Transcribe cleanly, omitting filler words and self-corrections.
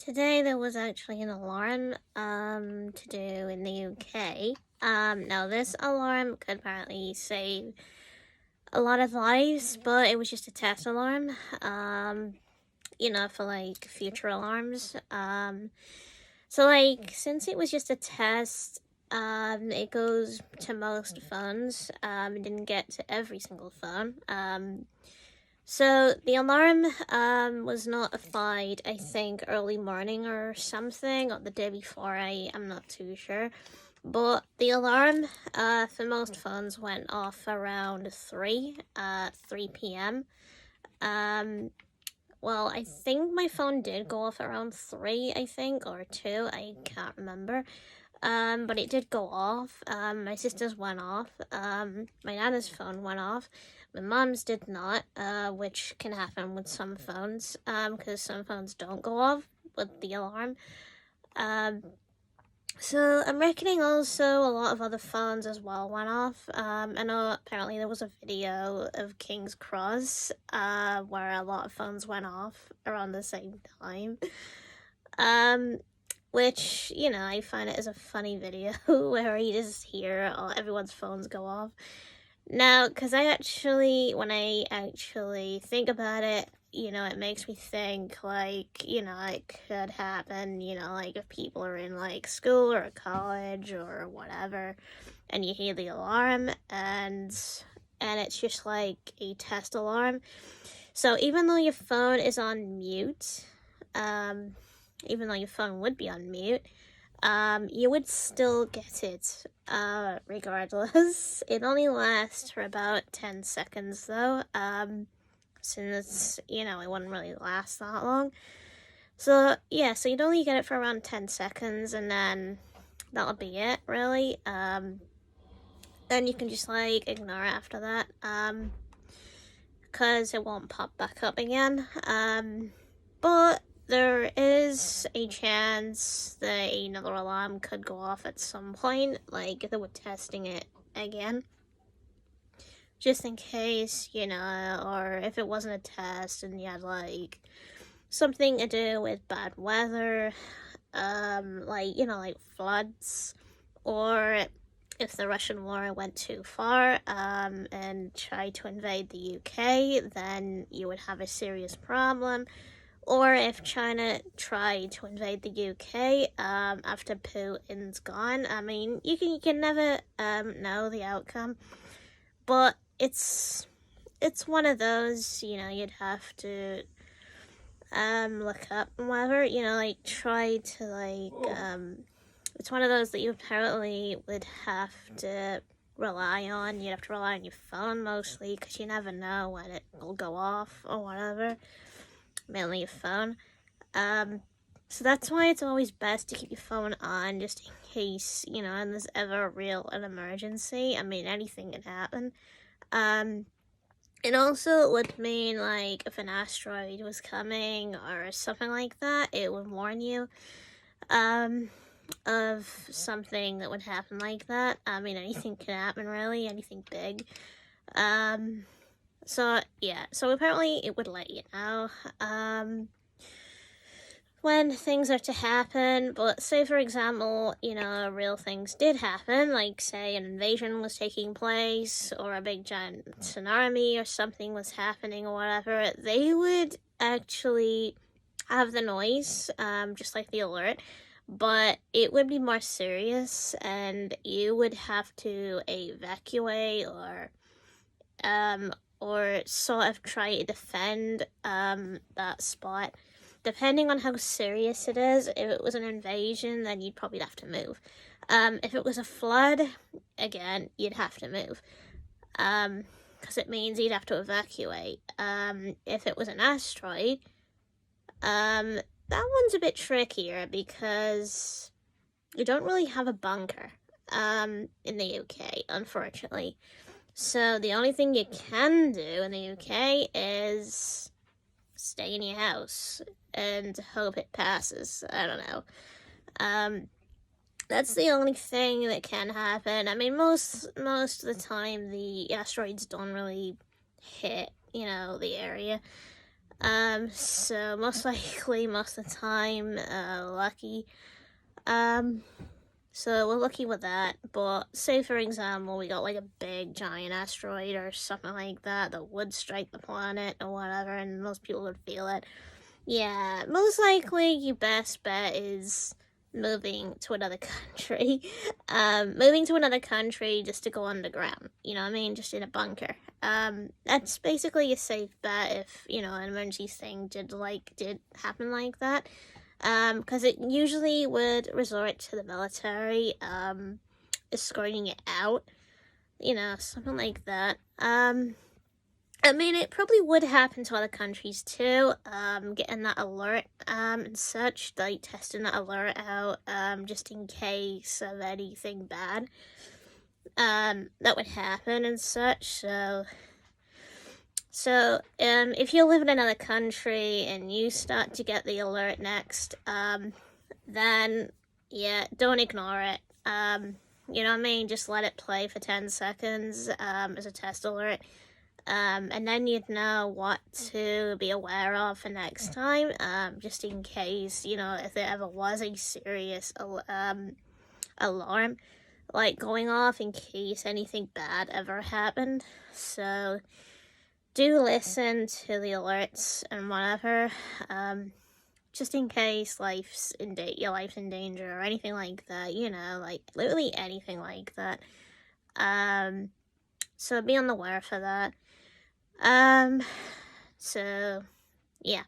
Today there was actually an alarm to do in the UK. Now this alarm could apparently save a lot of lives, but it was just a test alarm. For like future alarms. Since it was just a test, it goes to most phones. It didn't get to every single phone. So the alarm was notified, I think, early morning or something, or the day before. I'm not too sure. But the alarm for most phones went off around 3 p.m. Um, well, I think my phone did go off around 3, I think, or 2, I can't remember. But it did go off. My sister's went off. My nana's phone went off. My mom's did not, which can happen with some phones, because some phones don't go off with the alarm. So I'm reckoning also a lot of other phones as well went off. I know apparently there was a video of King's Cross, where a lot of phones went off around the same time. Which, I find it as a funny video where you just hear everyone's phones go off. Now, because when I actually think about it, it makes me think, it could happen, if people are in, school or college or whatever, and you hear the alarm, and it's just, a test alarm. So even though your phone is on mute, even though your phone would be on mute, you would still get it, regardless. It only lasts for about 10 seconds, though, since, it wouldn't really last that long. So, yeah, so you'd only get it for around 10 seconds, and then that would be it, really. Then you can just, ignore it after that, because it won't pop back up again. But there is a chance that another alarm could go off at some point, if they were testing it again. Just in case, or if it wasn't a test and you had, something to do with bad weather, like floods, or if the Russian war went too far, and tried to invade the UK, then you would have a serious problem. Or if China tried to invade the UK after Putin's gone. I mean, you can never know the outcome, but it's one of those, you'd have to look up and whatever, try to it's one of those that you apparently would have to rely on. You'd have to rely on your phone mostly, because you never know when it will go off or whatever. Mainly your phone. So that's why it's always best to keep your phone on, just in case, and there's ever an emergency. I mean, anything can happen. It also would mean, if an asteroid was coming or something like that, it would warn you, of something that would happen like that. I mean, anything can happen, really, anything big. So apparently it would let you know, when things are to happen. But say, for example, real things did happen, like, say, an invasion was taking place, or a big giant tsunami or something was happening or whatever, they would actually have the noise, just like the alert, but it would be more serious, and you would have to evacuate or sort of try to defend that spot. Depending on how serious it is, if it was an invasion, then you'd probably have to move. If it was a flood, again, you'd have to move, because it means you'd have to evacuate. If it was an asteroid, that one's a bit trickier, because you don't really have a bunker in the UK, unfortunately. So the only thing you can do in the UK is stay in your house and hope it passes. I don't know. That's the only thing that can happen. I mean, most of the time, the asteroids don't really hit, the area. So most likely, most of the time, lucky. Um, so we're lucky with that. But say for example, we got like a big giant asteroid or something like that that would strike the planet or whatever, and most people would feel it. Yeah, most likely your best bet is moving to another country. Moving to another country just to go underground. You know what I mean? Just in a bunker. That's basically a safe bet if, you know, an emergency thing did happen like that. Because it usually would resort to the military, escorting it out. You know, something like that. I mean, it probably would happen to other countries too, getting that alert, and such, like testing that alert out, just in case of anything bad, that would happen and such, if you live in another country and you start to get the alert next, then, yeah, don't ignore it, you know what I mean, just let it play for 10 seconds, as a test alert, and then you'd know what to be aware of for next time, just in case, you know, if there ever was a serious alarm, like, going off in case anything bad ever happened. So, do listen to the alerts and whatever, just in case your life's in danger or anything like that, you know, like, literally anything like that. So be on the aware for that. So, yeah.